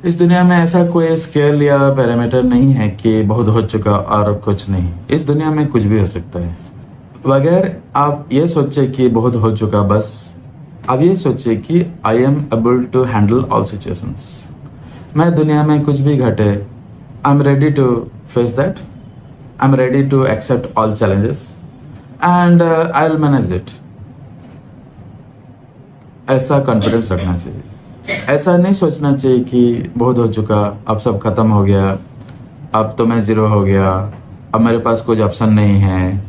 इस दुनिया में ऐसा कोई स्केल या पैरामीटर नहीं है कि बहुत हो चुका और कुछ नहीं। इस दुनिया में कुछ भी हो सकता है। बगैर आप ये सोचे कि बहुत हो चुका, बस आप ये सोचे कि I am able to handle all situations. मैं दुनिया में कुछ भी घटे, I am ready to face that, I am ready to accept all challenges and I will manage it. ऐसा कॉन्फिडेंस रखना चाहिए। ऐसा नहीं सोचना चाहिए कि बहुत हो चुका, अब सब खत्म हो गया, अब तो मैं ज़ीरो हो गया, अब मेरे पास कुछ ऑप्शन नहीं है।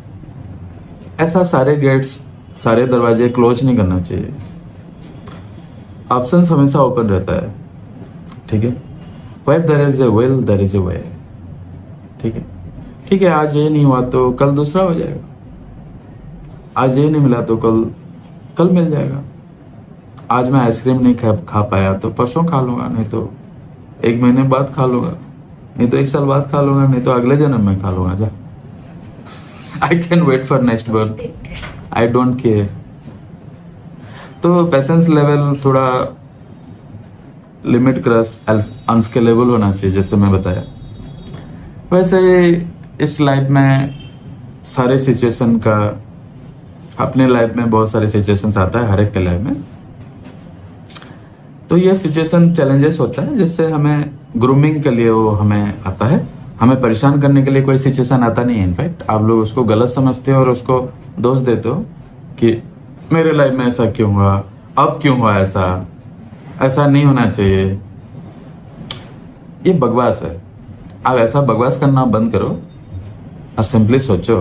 ऐसा सारे गेट्स, सारे दरवाजे क्लोज नहीं करना चाहिए। ऑप्शंस हमेशा ओपन रहता है, ठीक है। Where there is a will there is a way, ठीक है। ठीक है, आज ये नहीं हुआ तो कल दूसरा हो जाएगा। आज ये नहीं मिला तो कल मिल जाएगा। आज मैं आइसक्रीम नहीं खा पाया तो परसों खा लूँगा, नहीं तो 1 महीने बाद खा लूँगा, नहीं तो 1 साल बाद खा लूँगा, नहीं तो अगले जन्म में खा लूँगा। जा, I can wait for next berth, I don't care. तो पेशेंस लेवल थोड़ा लिमिट क्रॉस अनस्केलेबल होना चाहिए, जैसे मैं बताया। वैसे इस लाइफ में सारे सिचुएशन का, अपने लाइफ में बहुत सारे सिचुएशंस आता है हर एक के लाइफ में। तो ये सिचुएशन चैलेंजेस होता है, जिससे हमें ग्रूमिंग के लिए वो हमें आता है। हमें परेशान करने के लिए कोई सिचुएशन आता नहीं है। इनफैक्ट आप लोग उसको गलत समझते हो और उसको दोष देते हो कि मेरे लाइफ में ऐसा क्यों हुआ, अब क्यों हुआ, ऐसा नहीं होना चाहिए। ये बकवास है। आप ऐसा बकवास करना बंद करो और सिंपली सोचो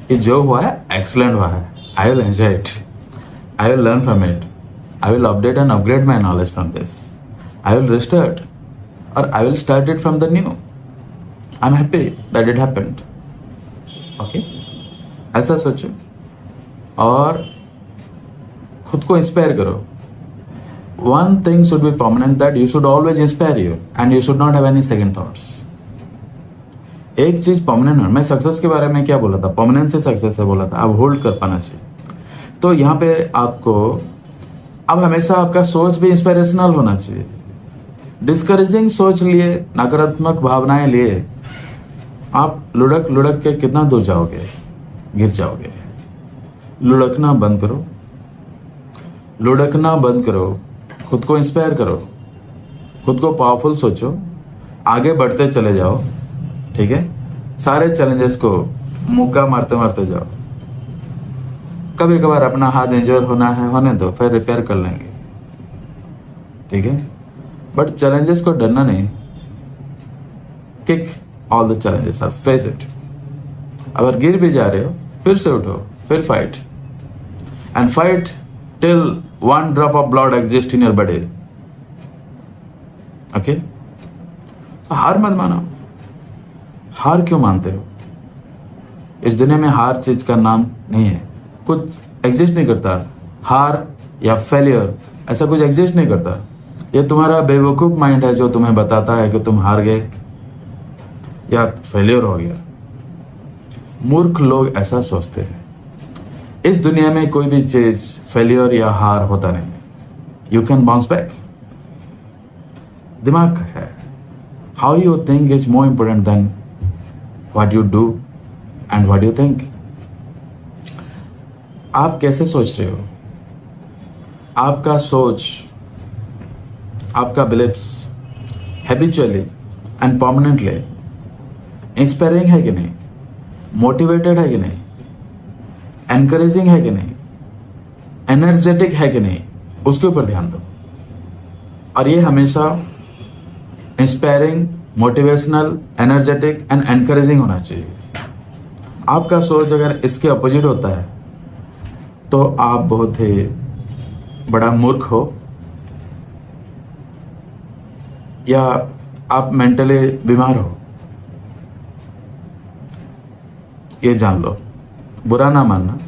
कि जो हुआ है एक्सलेंट हुआ है। I will enjoy it, I will learn from it, I will update and upgrade my knowledge from this. I will restart or I will start it from the new. I'm happy that it happened. Okay? ऐसा सोचो और खुद को inspire करो। One thing should be permanent, that you should always inspire you and you should not have any second thoughts. एक चीज permanent है। मैं सक्सेस के बारे में क्या बोला था? परमानेंट से सक्सेस है बोला था। आप होल्ड कर पाना चाहिए। तो यहाँ पे आपको अब हमेशा आपका सोच भी इंस्पिरेशनल होना चाहिए। डिस्करेजिंग सोच लिए, नकारात्मक भावनाएं लिए आप लुढ़क के कितना दूर जाओगे, गिर जाओगे। लुढ़कना बंद करो, लुढ़कना बंद करो। खुद को इंस्पायर करो, खुद को पावरफुल सोचो, आगे बढ़ते चले जाओ, ठीक है। सारे चैलेंजेस को मुक्का मारते मारते जाओ। कभी कभार अपना हाथ इंजर होना है, होने दो, फिर रिपेयर कर लेंगे, ठीक है। बट चैलेंजेस को डरना नहीं। किक ऑल द चैलेंजेस और फेस इट। अगर गिर भी जा रहे हो, फिर से उठो, फिर fight and fight till 1 drop of blood exist in your body. Okay, तो हार मत मानो। हार क्यों मानते हो? इस दुनिया में हार चीज का नाम नहीं है। कुछ एग्जिस्ट नहीं करता। हार या फेलियर ऐसा कुछ एग्जिस्ट नहीं करता। ये तुम्हारा बेवकूफ माइंड है जो तुम्हें बताता है कि तुम हार गए या फेलियर हो गया। मूर्ख लोग ऐसा सोचते हैं। इस दुनिया में कोई भी चीज फेलियर या हार होता नहीं है। You can bounce back. दिमाग है। How you think is more important than what you do and what you think. आप कैसे सोच रहे हो? आपका सोच, आपका beliefs habitually and permanently inspiring है कि नहीं, मोटिवेटेड है कि नहीं, एनकरेजिंग है कि नहीं, एनर्जेटिक है कि नहीं, उसके ऊपर ध्यान दो। और ये हमेशा inspiring, motivational, energetic and encouraging होना चाहिए। आपका सोच अगर इसके अपोजिट होता है तो आप बहुत ही बड़ा मूर्ख हो, या आप मेंटली बीमार हो। ये जान लो, बुरा ना मानना।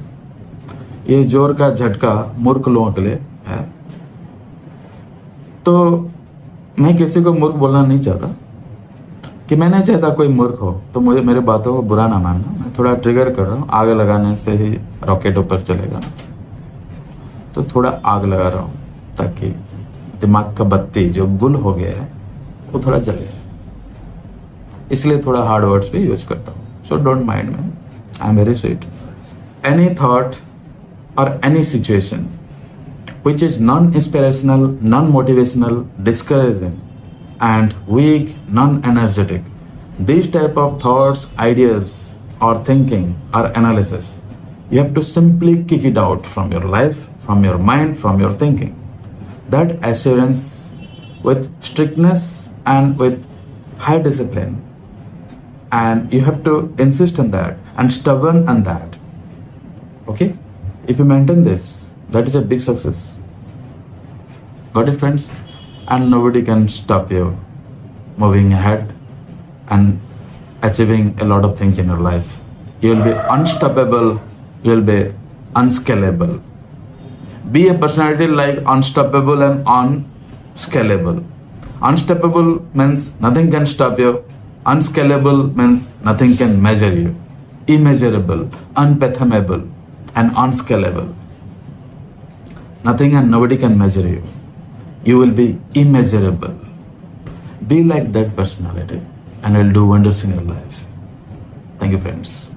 ये जोर का झटका मूर्ख लोगों के लिए है। तो मैं किसी को मूर्ख बोलना नहीं चाहता कि मैं नहीं चाहता कोई मूर्ख हो, तो मुझे मेरे बातों को बुरा ना मानना। मैं थोड़ा ट्रिगर कर रहा हूँ। आग लगाने से ही रॉकेट ऊपर चलेगा, तो थोड़ा आग लगा रहा हूँ ताकि दिमाग का बत्ती जो गुल हो गया है वो थोड़ा जले, इसलिए थोड़ा हार्ड वर्ड्स भी यूज करता हूँ. So don't mind me, I am very sweet. Any thought और any situation which is non-inspirational, non-motivational, discouraging, and weak, non-energetic. These type of thoughts, ideas, or thinking or analysis, you have to simply kick it out from your life, from your mind, from your thinking. That assurance with strictness and with high discipline. And you have to insist on that and stubborn on that. Okay? If you maintain this, that is a big success. Got it, friends? And nobody can stop you moving ahead and achieving a lot of things in your life. You will be unstoppable, you will be unscalable. Be a personality like unstoppable and unscalable. Unstoppable means nothing can stop you. Unscalable means nothing can measure you. Immeasurable, unfathomable, and unscalable. Nothing and nobody can measure you. You will be immeasurable. Be like that personality and will do wonders in your life. Thank you, friends.